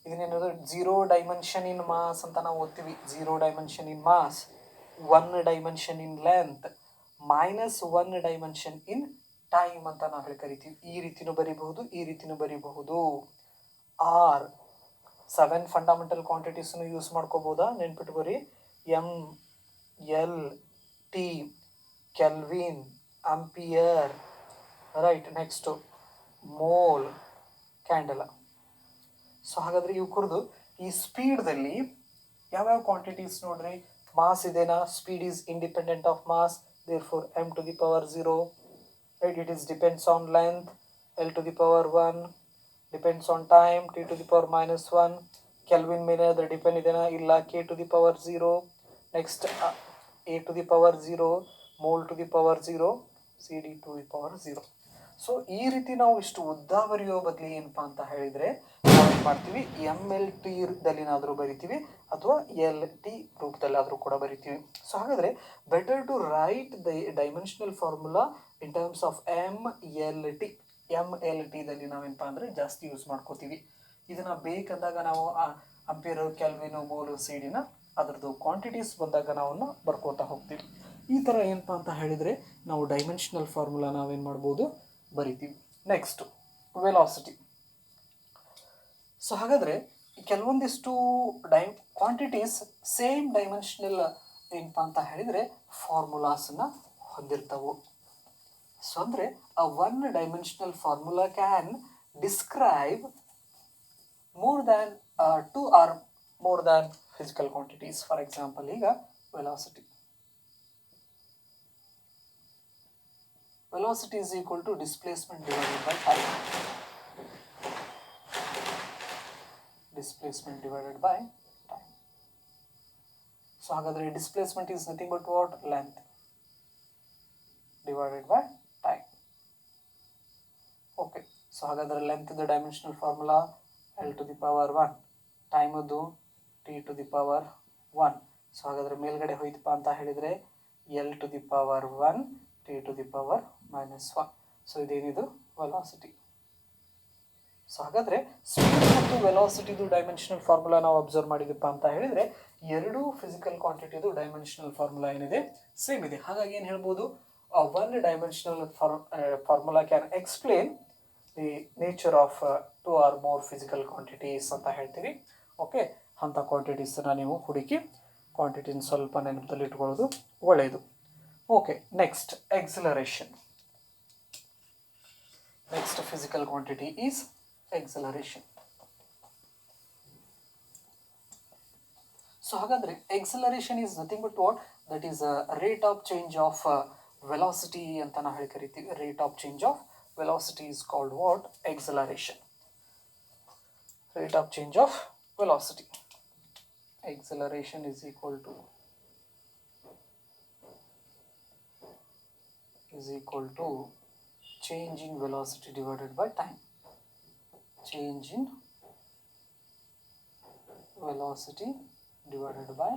ಇದನ್ನೇನದು 0 ಡೈಮೆನ್ಷನ್ ಇನ್ ಮಾಸ್ ಅಂತ ನಾವು ಓದ್ತೀವಿ. 0 dimension in mass, 1 dimension in length, -1 dimension in time ಅಂತ ನಾವು ಹೇಳಿ ಕರಿತೀವಿ. ಈ ರೀತಿನೂ ಬರೀಬಹುದು, ಈ ರೀತಿನೂ ಬರೀಬಹುದು. ಆರ್ 7 ಫಂಡಮೆಂಟಲ್ ಕ್ವಾಂಟಿಟೀಸನ್ನು ಯೂಸ್ ಮಾಡ್ಕೋಬೋದಾ, ನೆನ್ಪಿಟ್ಕೋರಿ. M L T, kelvin, ampere, right. Next mole, candela. So ಹಾಗಾದರೆ ಇವು ಕುರಿದು ಈ ಸ್ಪೀಡ್ದಲ್ಲಿ ಯಾವ್ಯಾವ ಕ್ವಾಂಟಿಟೀಸ್ ನೋಡ್ರಿ, ಮಾಸ್ ಇದೆನಾ, speed is independent of mass, therefore M to the power 0, right. It is depends on length, L to the power 1, depends on time, T to the power -1. Kelvin ಮೇಲೆ ಅದು depend ಇದೆನಾ, ಇಲ್ಲ, K to the power 0. Next A to the power 0, mole to the power 0, C D to the power 0. So ಈ ರೀತಿ ನಾವು ಇಷ್ಟು ಉದ್ದ ಬರೆಯೋ ಬದಲಿ ಏನಪ್ಪ ಅಂತ ಹೇಳಿದರೆ ನಾವೇನು ಮಾಡ್ತೀವಿ, ಎಮ್ ಎಲ್ ಟಿ ದಲ್ಲಿನಾದರೂ ಬರಿತೀವಿ ಅಥವಾ ಎಲ್ ಟಿ ರೂಪದಲ್ಲಾದರೂ ಕೂಡ ಬರಿತೀವಿ. ಸೊ ಹಾಗಾದರೆ better to write the dimensional formula in terms of M L ಟಿದಲ್ಲಿ ನಾವೇನಪ್ಪ ಅಂದರೆ ಜಾಸ್ತಿ ಯೂಸ್ ಮಾಡ್ಕೋತೀವಿ. ಇದನ್ನು ಬೇಕಂದಾಗ ನಾವು ಅಂಪಿಯರು, ಕೆಲ್ವಿನು, ಮೋಲು, ಸಿ ಡಿನ ಅದರದ್ದು ಕ್ವಾಂಟಿಟೀಸ್ ಬಂದಾಗ ನಾವು ಬರ್ಕೋತಾ ಹೋಗ್ತೀವಿ. ಈ ಥರ ಏನಪ್ಪ ಅಂತ ಹೇಳಿದರೆ ನಾವು ಡೈಮೆನ್ಷನಲ್ ಫಾರ್ಮುಲಾ ನಾವೇನು ಮಾಡ್ಬೋದು, ಬರಿತೀವಿ. Next velocity. ಸೊ ಹಾಗಾದರೆ ಕೆಲವೊಂದಿಷ್ಟು ಕ್ವಾಂಟಿಟೀಸ್ ಸೇಮ್ ಡೈಮೆನ್ಷನಲ್ ಏನಪ್ಪ ಅಂತ ಹೇಳಿದರೆ ಫಾರ್ಮುಲಾಸನ್ನು ಹೊಂದಿರ್ತವೆ. ಸೊ ಅಂದರೆ a one-dimensional formula can describe more than two or more than physical quantities. For example, ಈಗ velocity. Velocity is equal to displacement divided by time. Displacement divided by time. So ಹಾಗಾದರೆ displacement is nothing but what? Length divided by time. Okay. So ಹಾಗಾದರೆ length the dimensional formula L to the power 1, time ಅದು T to the power 1. So ಹಾಗಾದರೆ ಮೇಲ್ಗಡೆ ಹೋಯ್ತಪ್ಪ ಅಂತ ಹೇಳಿದರೆ L to the power 1, T to the power -1. So ಇದೇನಿದು velocity. So ಹಾಗಾದರೆ speed ಮತ್ತು ವೆಲಾಸಿಟಿದು ಡೈಮೆನ್ಷನಲ್ ಫಾರ್ಮುಲಾ ನಾವು ಅಬ್ಸರ್ವ್ ಮಾಡಿದಪ್ಪ ಅಂತ ಹೇಳಿದರೆ ಎರಡೂ ಫಿಸಿಕಲ್ ಕ್ವಾಂಟಿಟಿದು ಡೈಮೆನ್ಷನಲ್ ಫಾರ್ಮುಲಾ ಏನಿದೆ ಸೇಮ್ ಇದೆ. ಹಾಗಾಗಿ ಏನು ಹೇಳ್ಬೋದು, one dimensional formula can explain the nature of two or more physical quantities ಅಂತ ಹೇಳ್ತೀವಿ. ಓಕೆ, ಅಂಥ ಕ್ವಾಂಟಿಟೀಸನ್ನು ನೀವು ಹುಡುಕಿ ಕ್ವಾಂಟಿಟಿನ ಸ್ವಲ್ಪ ನೆನಪಲ್ಲಿ ಇಟ್ಕೊಳ್ಳೋದು ಒಳ್ಳೆಯದು. Okay, next acceleration. Next physical quantity is acceleration. So ಹಾಗಾದರೆ acceleration is nothing but what? That is a rate of change of velocity ಅಂತ ನಾವು ಹೇಳಿ ಕರಿತೀವಿ. Rate of change of velocity is called what? Acceleration. Rate of change of velocity. Acceleration is equal to change in velocity divided by time. Change in velocity divided by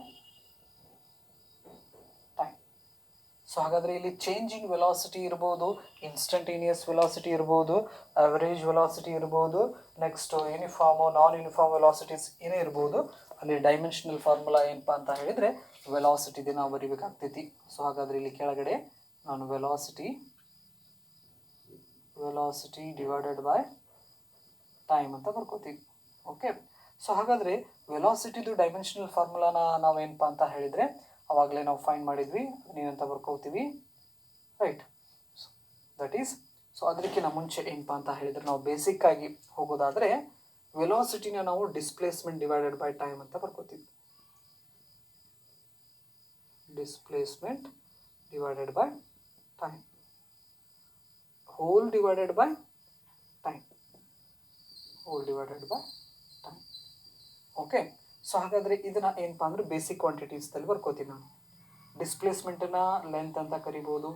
so ಹಾಗಾದರೆ ಇಲ್ಲಿ changing velocity ಇರ್ಬೋದು, instantaneous velocity ಇರ್ಬೋದು, average velocity ಇರ್ಬೋದು, next uniform ನಾನ್ uniform velocities ಏನೇ ಇರ್ಬೋದು, ಅಲ್ಲಿ dimensional formula ಏನಪ್ಪ ಅಂತ ಹೇಳಿದರೆ ವೆಲಾಸಿಟಿದೆ ನಾವು ಬರೀಬೇಕಾಗ್ತೈತಿ. ಸೊ ಹಾಗಾದರೆ ಇಲ್ಲಿ ಕೆಳಗಡೆ ನಾನು ವೆಲಾಸಿಟಿ ಡಿವೈಡೆಡ್ ಬೈ ಟೈಮ್ ಅಂತ ಬರ್ಕೋತೀವಿ. ಓಕೆ, ಸೊ ಹಾಗಾದರೆ ವೆಲಾಸಿಟಿದು ಡೈಮೆನ್ಷನಲ್ ಫಾರ್ಮುಲಾನ ನಾವೇನಪ್ಪ ಅಂತ ಹೇಳಿದರೆ ಆವಾಗಲೇ ನಾವು ಫೈಂಡ್ ಮಾಡಿದ್ವಿ, ಅದನ್ನೇನಂತ ಬರ್ಕೋತೀವಿ, ರೈಟ್. ದಟ್ ಈಸ್, ಸೊ ಅದಕ್ಕಿಂತ ಮುಂಚೆ ಏನಪ್ಪ ಅಂತ ಹೇಳಿದರೆ ನಾವು ಬೇಸಿಕ್ಕಾಗಿ ಹೋಗೋದಾದರೆ ವೆಲಾಸಿಟಿನ ನಾವು ಡಿಸ್ಪ್ಲೇಸ್ಮೆಂಟ್ ಡಿವೈಡೆಡ್ ಬೈ ಟೈಮ್ ಅಂತ ಬರ್ಕೋತೀವಿ. Displacement divided by time whole divided by time. Okay, so ಹಾಗಾದರೆ ಇದನ್ನು ಏನಪ್ಪ ಅಂದರೆ ಬೇಸಿಕ್ ಕ್ವಾಂಟಿಟೀಸ್ದಲ್ಲಿ ಬರ್ಕೋತೀನಿ ನಾನು. ಡಿಸ್ಪ್ಲೇಸ್ಮೆಂಟನ್ನ ಲೆಂತ್ ಅಂತ ಕರಿಬೋದು,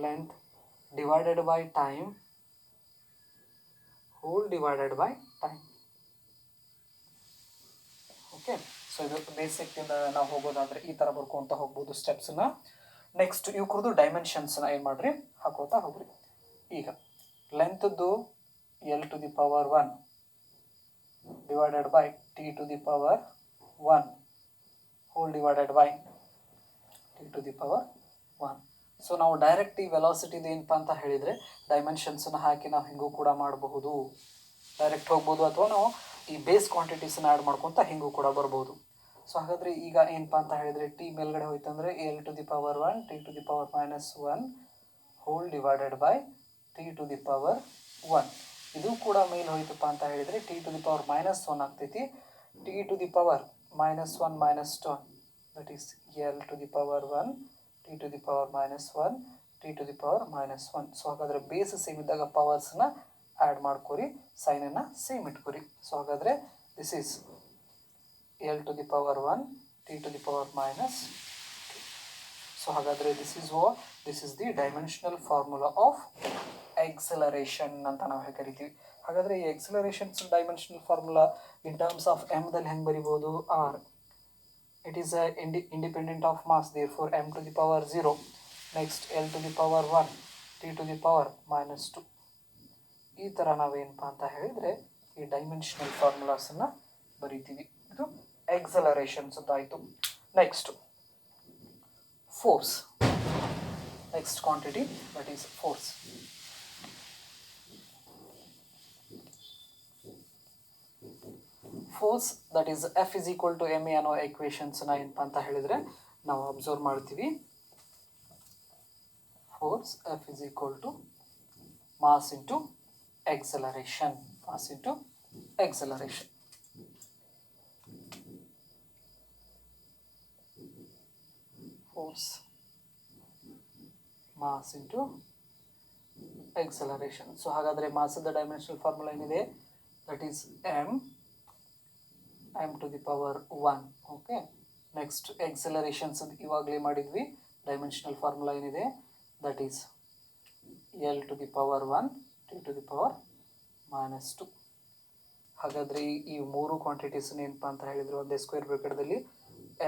length divided by time whole divided by time. Okay, so ಇದು ಬೇಸಿಕ್ಕಿಂದ ನಾವು ಹೋಗೋದಾದರೆ ಈ ಥರ ಬರ್ಕೊತ ಹೋಗ್ಬೋದು ಸ್ಟೆಪ್ಸನ್ನ. ನೆಕ್ಸ್ಟ್ ಇವ್ರದ್ದು ಡೈಮೆನ್ಷನ್ಸ್ನ ಏನು ಮಾಡಿರಿ ಹಾಕೋತಾ ಹೋಗ್ರಿ. ಈಗ ಲೆಂತ್ದು L to the power 1 divided by T to the power 1 whole divided by T to the power 1. So ನಾವು ಡೈರೆಕ್ಟ್ ಈ ವೆಲಾಸಿಟಿದು ಏನಪ್ಪ ಅಂತ ಹೇಳಿದರೆ ಡೈಮೆನ್ಷನ್ಸನ್ನು ಹಾಕಿ ನಾವು ಹಿಂಗೂ ಕೂಡ ಮಾಡಬಹುದು, ಡೈರೆಕ್ಟ್ ಹೋಗ್ಬೋದು, ಅಥವಾ ನಾವು ಈ ಬೇಸ್ ಕ್ವಾಂಟಿಟೀಸನ್ನು ಆ್ಯಡ್ ಮಾಡ್ಕೊತ ಹಿಂಗೂ ಕೂಡ ಬರ್ಬೋದು. ಸೊ ಹಾಗಾದರೆ ಈಗ ಏನಪ್ಪ ಅಂತ ಹೇಳಿದರೆ ಟಿ ಮೇಲ್ಗಡೆ ಹೋಯ್ತಂದರೆ L to the power 1 T to the power -1 whole divided by T to the power 1. ಇದು ಕೂಡ ಮೇಲೆ ಹೋಯ್ತಪ್ಪ ಅಂತ ಹೇಳಿದರೆ T to the power -1 ಆಗ್ತೈತಿ. T to the power -1 -1 that is L to the power 1 T to the power -1 T to the power -1. So ಹಾಗಾದರೆ base same ಇದ್ದಾಗ ಪವರ್ಸ್ನ add ಮಾಡ್ಕೊರಿ, ಸೈನನ್ನು same ಇಟ್ಕೊರಿ. So ಹಾಗಾದರೆ this is L to the power 1 T to the power -2. So ಹಾಗಾದರೆ this is the dimensional formula of acceleration ಅಂತ ನಾವು ಕರಿತೀವಿ. ಹಾಗಾದರೆ ಈ acceleration's dimensional formula in terms of ಎಮ್ದಲ್ಲಿ ಹೆಂಗೆ ಬರಿಬೋದು? Or, it is independent of mass, therefore m to the power 0. Next L to the power 1 T to the power -2. ಈ ಥರ ನಾವೇನಪ್ಪ ಅಂತ ಹೇಳಿದರೆ ಈ ಡೈಮೆನ್ಷನಲ್ ಫಾರ್ಮುಲಾಸನ್ನು ಬರಿತೀವಿ. ಇದು ಎಕ್ಸಲರೇಷನ್ಸ್ ಅಂತಾಯಿತು. Next force, next quantity that is force. Force that is F is equal to ma ಅನ್ನೋ ಈಕ್ವೇಷನ್ಸ್ನ ಏನಪ್ಪ ಅಂತ ಹೇಳಿದರೆ ನಾವು ಅಬ್ಸರ್ವ್ ಮಾಡ್ತೀವಿ. Force F is equal to mass into acceleration, mass into acceleration. Force mass into acceleration. So ಹಾಗಾದರೆ ಮಾಸದ dimensional formula ಏನಿದೆ? That is m to the power 1. Okay, next accelerations ಇವಾಗಲೇ ಮಾಡಿದ್ವಿ. ಡೈಮೆನ್ಷನಲ್ ಫಾರ್ಮುಲಾ ಏನಿದೆ? That is L to the power 1 T to the power -2. ಹಾಗಾದರೆ ಈ ಮೂರು ಕ್ವಾಂಟಿಟೀಸನ್ನು ಏನಪ್ಪ ಅಂತ ಹೇಳಿದರೆ ಒಂದೇ square ಬ್ರಾಕೆಟ್ದಲ್ಲಿ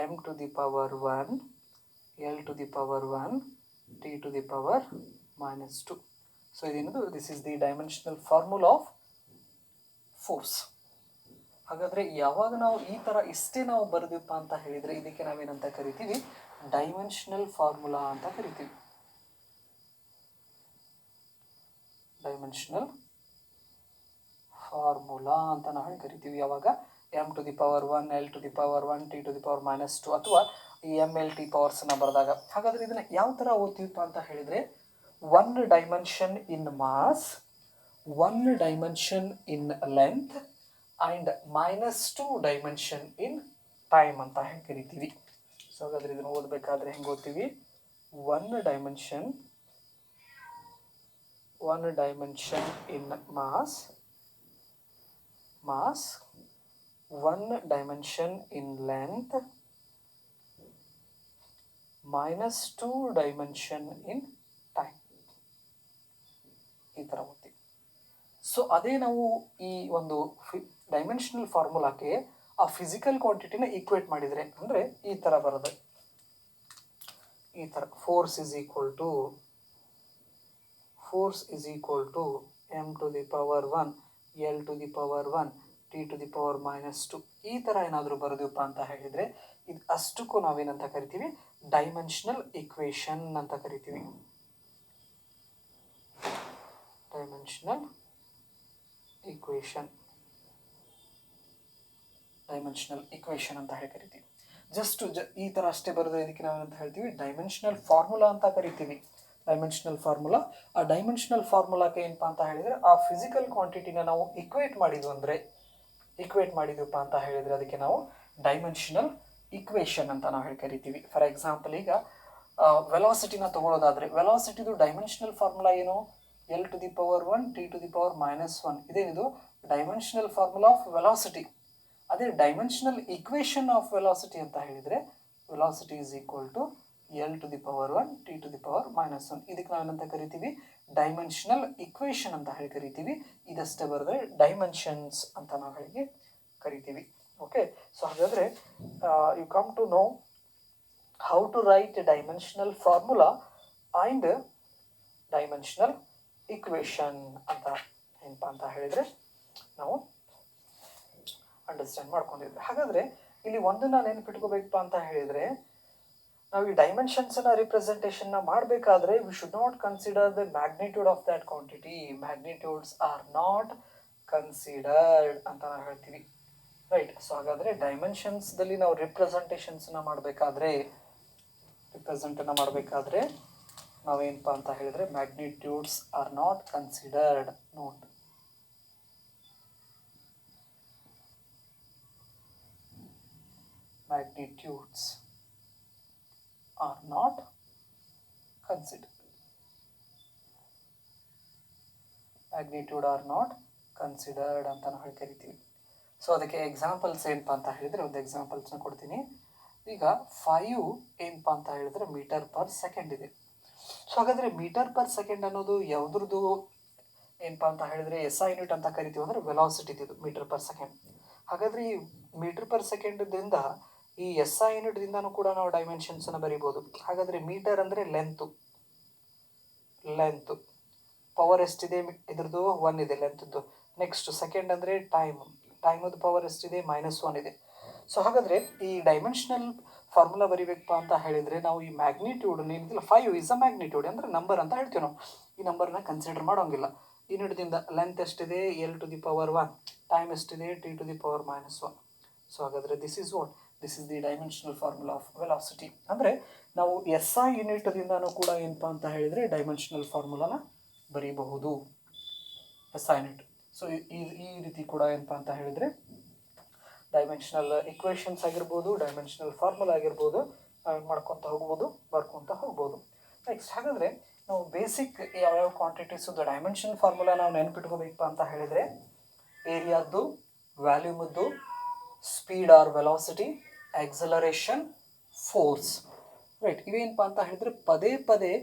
m to the power 1 L to the power 1 T to the power -2. So ಇದೇನದು? This is the dimensional formula of force. ಹಾಗಾದರೆ ಯಾವಾಗ ನಾವು ಈ ಥರ ಇಷ್ಟೇ ನಾವು ಬರೆದಿಪ್ಪ ಅಂತ ಹೇಳಿದರೆ ಇದಕ್ಕೆ ನಾವೇನಂತ ಕರಿತೀವಿ? ಡೈಮೆನ್ಷನಲ್ ಫಾರ್ಮುಲಾ ಅಂತ ಕರಿತೀವಿ. ಡೈಮೆನ್ಷನಲ್ ಫಾರ್ಮುಲಾ ಅಂತ ನಾವು ಕರಿತೀವಿ ಯಾವಾಗ m to the power 1 L to the power 1 T to the power -2 ಅಥವಾ ಈ MLT ಪವರ್ಸನ್ನು ಬರೆದಾಗ. ಹಾಗಾದರೆ ಇದನ್ನು ಯಾವ ಥರ ಓದ್ತೀವಪ್ಪ ಅಂತ ಹೇಳಿದರೆ 1 dimension in mass, 1 dimension in length and -2 dimension in time ಅಂತ ಹೆಂಗೆ ಕರಿತೀವಿ. ಸೊ ಹಾಗಾದರೆ ಇದನ್ನು ಓದಬೇಕಾದ್ರೆ ಹೆಂಗೆ ಓದ್ತೀವಿ? 1 dimension in mass, 1 dimension in length, -2 dimension in time. ಈ ಥರ ಓದ್ತೀವಿ. ಸೊ ಅದೇ ನಾವು ಈ ಒಂದು ಡೈಮೆನ್ಷನಲ್ ಫಾರ್ಮುಲಾಕ್ಕೆ ಆ ಫಿಸಿಕಲ್ ಕ್ವಾಂಟಿಟಿನ ಈಕ್ವೇಟ್ ಮಾಡಿದರೆ ಅಂದರೆ ಈ ಥರ ಬರೋದು ಈ ಥರ force is equal to m to the power 1 L to the power 1 T to the power -2 ಈ ಥರ ಏನಾದರೂ ಬರೆದಪ್ಪ ಅಂತ ಹೇಳಿದರೆ ಇದು ಅಷ್ಟಕ್ಕೂ ನಾವೇನಂತ ಕರಿತೀವಿ ಡೈಮೆನ್ಷನಲ್ ಇಕ್ವೇಷನ್ ಅಂತ ಕರಿತೀವಿ. ಡೈಮೆನ್ಷನಲ್ ಇಕ್ವೇಷನ್ ಅಂತ ಹೇಳಿ ಕರಿತೀವಿ. ಈ ಥರ ಅಷ್ಟೇ ಬರೆದ್ರೆ ಇದಕ್ಕೆ ನಾವೇನಂತ ಹೇಳ್ತೀವಿ ಡೈಮೆನ್ಷನಲ್ ಫಾರ್ಮುಲಾ ಅಂತ ಕರಿತೀವಿ. Dimensional formula. ಆ ಡೈಮೆನ್ಷನಲ್ ಫಾರ್ಮುಲಾಕ್ಕೆ ಏನಪ್ಪ ಅಂತ ಹೇಳಿದರೆ ಆ ಫಿಸಿಕಲ್ ಕ್ವಾಂಟಿಟಿನ ನಾವು ಇಕ್ವೇಟ್ ಮಾಡಿದ್ವಪ್ಪ ಅಂತ ಹೇಳಿದರೆ ಅದಕ್ಕೆ ನಾವು ಡೈಮೆನ್ಷನಲ್ ಇಕ್ವೇಷನ್ ಅಂತ ನಾವು ಹೇಳಿ ಕರಿತೀವಿ. ಫಾರ್ ಎಕ್ಸಾಂಪಲ್ ಈಗ ವೆಲಾಸಿಟಿನ ತಗೊಳ್ಳೋದಾದರೆ ವೆಲಾಸಿಟಿದು ಡೈಮೆನ್ಷನಲ್ ಫಾರ್ಮುಲಾ ಏನು? L to the power 1 T to the power -1 ಇದೇನಿದು ಡೈಮೆನ್ಷನಲ್ ಫಾರ್ಮುಲಾ ಆಫ್ ವೆಲಾಸಿಟಿ. ಅದೇ ಡೈಮೆನ್ಷನಲ್ ಇಕ್ವೇಷನ್ ಆಫ್ ವೆಲಾಸಿಟಿ ಅಂತ ಹೇಳಿದರೆ velocity is equal to L to the power 1 T to the power -1. ಇದಕ್ಕೆ ನಾವೇನಂತ ಕರಿತೀವಿ dimensional equation ಅಂತ ಹೇಳಿ ಕರಿತೀವಿ. ಇದಷ್ಟೇ ಬರೆದ್ರೆ ಡೈಮೆನ್ಷನ್ಸ್ ಅಂತ ನಾವು ಹೇಳಿ ಕರಿತೀವಿ. ಓಕೆ, ಸೊ ಹಾಗಾದರೆ you come to know how to write dimensional formula and dimensional equation ಅಂತ ಏನಪ್ಪ ಅಂತ ಹೇಳಿದರೆ ನಾವು ಅಂಡರ್ಸ್ಟ್ಯಾಂಡ್ ಮಾಡ್ಕೊಂಡಿದ್ವಿ. ಹಾಗಾದರೆ ಇಲ್ಲಿ ಒಂದನ್ನು ನೆನಪಿಟ್ಕೋಬೇಕಪ್ಪ ಅಂತ ಹೇಳಿದರೆ ನಾವು ಈ ಡೈಮೆನ್ಷನ್ಸನ್ನ ರಿಪ್ರೆಸೆಂಟೇಷನ್ನ ಮಾಡಬೇಕಾದ್ರೆ we should not consider the magnitude of that quantity. Magnitudes are not considered ಅಂತ ನಾವು ಹೇಳ್ತೀವಿ. ರೈಟ್. ಸೊ ಹಾಗಾದರೆ ಡೈಮೆನ್ಷನ್ಸ್ದಲ್ಲಿ ನಾವು ರಿಪ್ರೆಸೆಂಟೇಷನ್ಸನ್ನ ಮಾಡಬೇಕಾದ್ರೆ ನಾವೇನಪ್ಪ ಅಂತ ಹೇಳಿದರೆ magnitudes are not considered. Note, magnitudes are not considered. Magnitude are not considered ಅಂತ ನಾವು ಹೇಳಿ ಕರಿತೀವಿ. ಸೊ ಅದಕ್ಕೆ ಎಕ್ಸಾಂಪಲ್ಸ್ ಏನಪ್ಪ ಅಂತ ಹೇಳಿದರೆ ಒಂದು ಎಕ್ಸಾಂಪಲ್ಸ್ನ ಕೊಡ್ತೀನಿ. ಈಗ 5 ಏನಪ್ಪ ಅಂತ ಹೇಳಿದರೆ ಮೀಟರ್ ಪರ್ ಸೆಕೆಂಡ್ ಇದೆ. ಸೊ ಹಾಗಾದರೆ ಮೀಟರ್ ಪರ್ ಸೆಕೆಂಡ್ ಅನ್ನೋದು ಯಾವುದ್ರದ್ದು ಏನಪ್ಪ ಅಂತ ಹೇಳಿದರೆ SI ಯೂನಿಟ್ ಅಂತ ಕರಿತೀವಿ, ಅಂದರೆ ವೆಲಾಸಿಟಿದು ಮೀಟರ್ ಪರ್ ಸೆಕೆಂಡ್. ಹಾಗಾದರೆ ಈ ಮೀಟರ್ ಪರ್ ಸೆಕೆಂಡ್ದಿಂದ ಈ SI ಯೂನಿಟ್ದಿಂದನೂ ಕೂಡ ನಾವು ಡೈಮೆನ್ಷನ್ಸನ್ನು ಬರಿಬೋದು. ಹಾಗಾದರೆ ಮೀಟರ್ ಅಂದರೆ ಲೆಂತು, ಪವರ್ ಎಷ್ಟಿದೆ ಇದ್ರದ್ದು 1 ಇದೆ ಲೆಂತ್ದು. ನೆಕ್ಸ್ಟ್ ಸೆಕೆಂಡ್ ಅಂದರೆ ಟೈಮದು ಪವರ್ ಎಷ್ಟಿದೆ -1 ಇದೆ. ಸೊ ಹಾಗಾದರೆ ಈ ಡೈಮೆನ್ಷನಲ್ ಫಾರ್ಮುಲಾ ಬರಿಬೇಕಪ್ಪ ಅಂತ ಹೇಳಿದರೆ ನಾವು ಈ ಮ್ಯಾಗ್ನಿಟ್ಯೂಡ್ ಏನಿಲ್ಲ 5 ಇಸ್ ಅ ಮ್ಯಾಗ್ನಿಟ್ಯೂಡ್ ಅಂದರೆ ನಂಬರ್ ಅಂತ ಹೇಳ್ತೀವಿ ನಾವು. ಈ ನಂಬರ್ನ ಕನ್ಸಿಡರ್ ಮಾಡೋಂಗಿಲ್ಲ. ಯೂನಿಟ್ದಿಂದ ಲೆಂತ್ ಎಷ್ಟಿದೆ L to the power 1, time ಎಷ್ಟಿದೆ T to the power -1. So ಹಾಗಾದರೆ this is the dimensional formula of velocity. ಅಂದರೆ ನಾವು SI ಯೂನಿಟ್ದಿಂದನೂ ಕೂಡ ಏನಪ್ಪ ಅಂತ ಹೇಳಿದರೆ ಡೈಮೆನ್ಷನಲ್ ಫಾರ್ಮುಲಾನ ಬರೀಬಹುದು, SI ಯೂನಿಟ್. ಸೊ ಈ ರೀತಿ ಕೂಡ ಏನಪ್ಪ ಅಂತ ಹೇಳಿದರೆ ಡೈಮೆನ್ಷನಲ್ ಇಕ್ವೇಷನ್ಸ್ ಆಗಿರ್ಬೋದು, ಡೈಮೆನ್ಷನಲ್ ಫಾರ್ಮುಲಾ ಆಗಿರ್ಬೋದು, ಮಾಡ್ಕೊತ ಹೋಗ್ಬೋದು. ನೆಕ್ಸ್ಟ್ ಹಾಗಾದರೆ ನಾವು ಬೇಸಿಕ್ ಯಾವ್ಯಾವ ಕ್ವಾಂಟಿಟೀಸು ಡೈಮೆನ್ಷನ್ ಫಾರ್ಮುಲಾ ನಾವು ನೆನ್ಪಿಟ್ಕೋಬೇಕಪ್ಪ ಅಂತ ಹೇಳಿದರೆ ಏರಿಯಾದ್ದು, ವ್ಯಾಲ್ಯೂಮದ್ದು, speed or velocity, acceleration, force. Right. ಇವೇನಪ್ಪ ಅಂತ ಹೇಳಿದರೆ ಪದೇ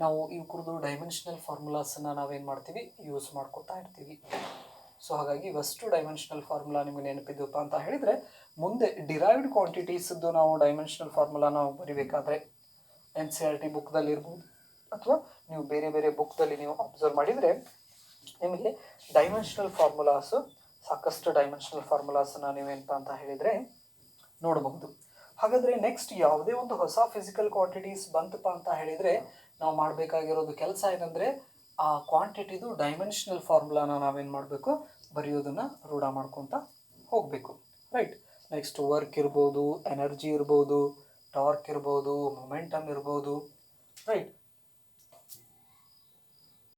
ನಾವು ಇವ್ರದ್ದು ಡೈಮೆನ್ಷನಲ್ ಫಾರ್ಮುಲಾಸನ್ನು ನಾವೇನು ಮಾಡ್ತೀವಿ ಯೂಸ್ ಮಾಡ್ಕೊತಾ ಇರ್ತೀವಿ. ಸೊ ಹಾಗಾಗಿ ಫಸ್ಟು ಡೈಮೆನ್ಷನಲ್ ಫಾರ್ಮುಲಾ ನಿಮಗೆ ನೆನಪಿದ್ದಪ್ಪ ಅಂತ ಹೇಳಿದರೆ ಮುಂದೆ ಡಿರೈವ್ಡ್ ಕ್ವಾಂಟಿಟೀಸದ್ದು ನಾವು ಡೈಮೆನ್ಷನಲ್ ಫಾರ್ಮುಲಾ ನಾವು ಬರಿಬೇಕಾದ್ರೆ NCERT ಬುಕ್ದಲ್ಲಿ ಇರ್ಬೋದು ಅಥವಾ ನೀವು ಬೇರೆ ಬುಕ್ದಲ್ಲಿ ನೀವು ಅಬ್ಸರ್ವ್ ಮಾಡಿದರೆ ನಿಮಗೆ ಡೈಮೆನ್ಷನಲ್ ಫಾರ್ಮುಲಾಸು ಸಾಕಷ್ಟು ಡೈಮೆನ್ಷನಲ್ ಫಾರ್ಮುಲಾಸನ್ನು ನೀವೇನಪ್ಪ ಅಂತ ಹೇಳಿದರೆ ನೋಡಬಹುದು. ಹಾಗಾದರೆ ನೆಕ್ಸ್ಟ್ ಯಾವುದೇ ಒಂದು ಹೊಸ ಫಿಸಿಕಲ್ ಕ್ವಾಂಟಿಟೀಸ್ ಬಂತಪ್ಪ ಅಂತ ಹೇಳಿದರೆ ನಾವು ಮಾಡಬೇಕಾಗಿರೋದು ಕೆಲಸ ಏನಂದರೆ ಆ ಕ್ವಾಂಟಿಟಿದು ಡೈಮೆನ್ಷನಲ್ ಫಾರ್ಮುಲಾನ ನಾವೇನು ಮಾಡಬೇಕು ಬರೆಯೋದನ್ನು ರೂಢ ಮಾಡ್ಕೊತ ಹೋಗಬೇಕು. ರೈಟ್. ನೆಕ್ಸ್ಟ್ ವರ್ಕ್ ಇರ್ಬೋದು, ಎನರ್ಜಿ ಇರ್ಬೋದು, ಟಾರ್ಕ್ ಇರ್ಬೋದು, ಮೊಮೆಂಟಮ್ ಇರ್ಬೋದು. ರೈಟ್.